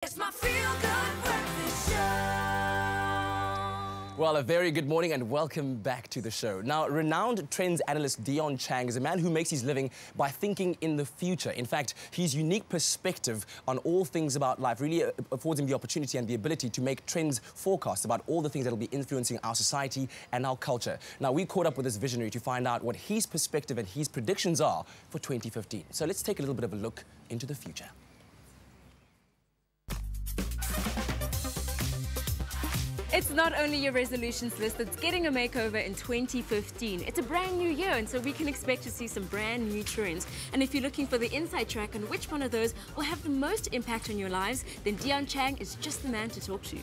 It's my feel-good breakfast show. Well, a very good morning and welcome back to the show. Now, renowned trends analyst Dion Chang is a man who makes his living by thinking in the future. In fact, his unique perspective on all things about life really affords him the opportunity and the ability to make trends forecasts about all the things that will be influencing our society and our culture. Now, we caught up with this visionary to find out what his perspective and his predictions are for 2015. So let's take a little bit of a look into the future. It's not only your resolutions list that's getting a makeover in 2015. It's a brand new year, and so we can expect to see some brand new trends. And if you're looking for the inside track on which one of those will have the most impact on your lives, then Dion Chang is just the man to talk to you.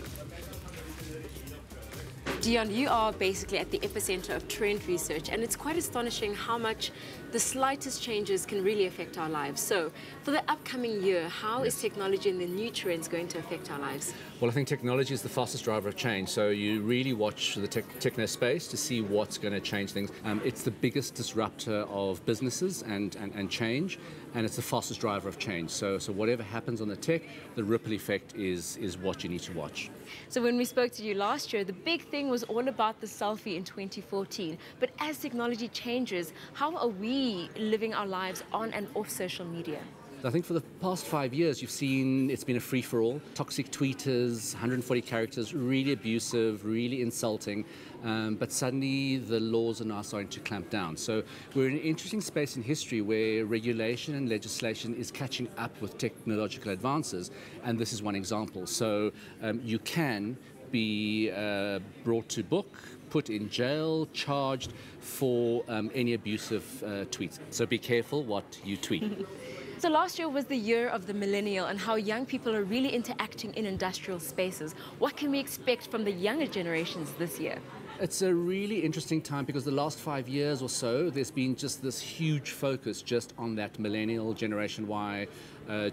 Dion, you are basically at the epicenter of trend research, and it's quite astonishing how much the slightest changes can really affect our lives. So, for the upcoming year, how is technology and the new trends going to affect our lives? Well, I think technology is the fastest driver of change, so you really watch the techno space to see what's going to change things. It's the biggest disruptor of businesses and change, and it's the fastest driver of change. So whatever happens on the tech, the ripple effect is what you need to watch. So when we spoke to you last year, the big thing was all about the selfie in 2014. But as technology changes, how are we living our lives on and off social media? I think for the past 5 years, you've seen it's been a free-for-all. Toxic tweeters, 140 characters, really abusive, really insulting. But suddenly the laws are now starting to clamp down. So we're in an interesting space in history where regulation and legislation is catching up with technological advances. And this is one example. So you can be brought to book, put in jail, charged for any abusive tweets. So be careful what you tweet. So last year was the year of the millennial and how young people are really interacting in industrial spaces. What can we expect from the younger generations this year? It's a really interesting time because the last 5 years or so, there's been just this huge focus just on that millennial, Generation Y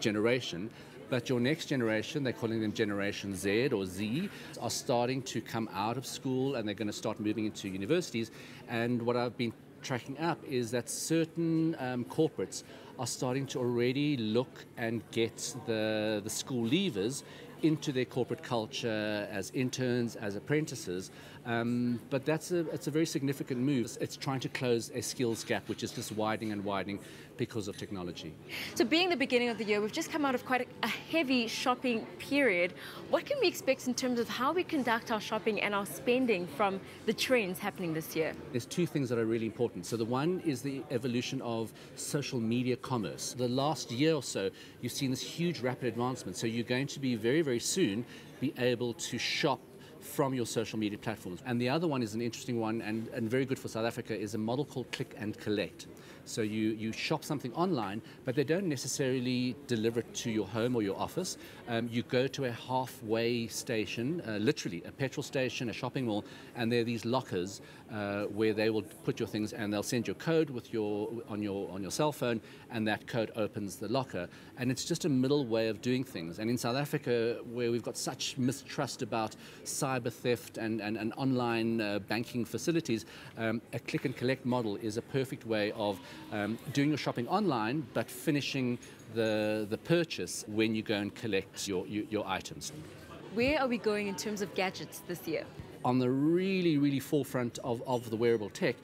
generation. But your next generation, they're calling them Generation Z or Z, are starting to come out of school and they're going to start moving into universities. And what I've been tracking up is that certain corporates are starting to already look and get the school leavers into their corporate culture as interns, as apprentices. But it's a very significant move. It's trying to close a skills gap, which is just widening and widening because of technology. So being the beginning of the year, we've just come out of quite a heavy shopping period. What can we expect in terms of how we conduct our shopping and our spending from the trends happening this year? There's two things that are really important. So the one is the evolution of social media commerce. The last year or so, you've seen this huge rapid advancement. So you're going to be very, very soon be able to shop from your social media platforms. And the other one is an interesting one and very good for South Africa is a model called click and collect. So you shop something online, but they don't necessarily deliver it to your home or your office. You go to a halfway station, literally a petrol station, a shopping mall, and there are these lockers where they will put your things and they'll send your code with on your cell phone, and that code opens the locker. And it's just a middle way of doing things. And in South Africa, where we've got such mistrust about cyber theft and online banking facilities, a click and collect model is a perfect way of doing your shopping online, but finishing the purchase when you go and collect your items. Where are we going in terms of gadgets this year? On the really, really forefront of the wearable tech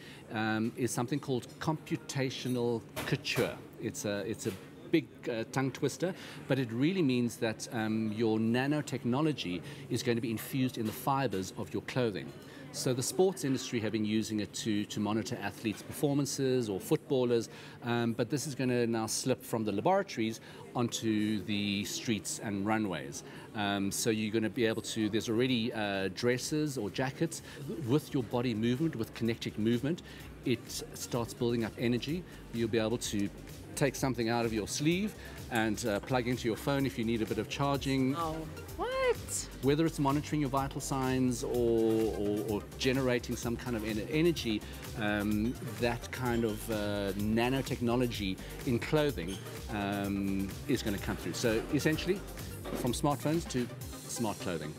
is something called computational couture. It's a big tongue twister, but it really means that your nanotechnology is going to be infused in the fibers of your clothing. So the sports industry have been using it to monitor athletes' performances or footballers, but this is going to now slip from the laboratories onto the streets and runways. So you're going to be able to, there's already dresses or jackets with your body movement, with kinetic movement. It starts building up energy. You'll be able to take something out of your sleeve and plug into your phone if you need a bit of charging. Oh, what? Whether it's monitoring your vital signs or generating some kind of energy, that kind of nanotechnology in clothing is going to come through. So essentially, from smartphones to smart clothing.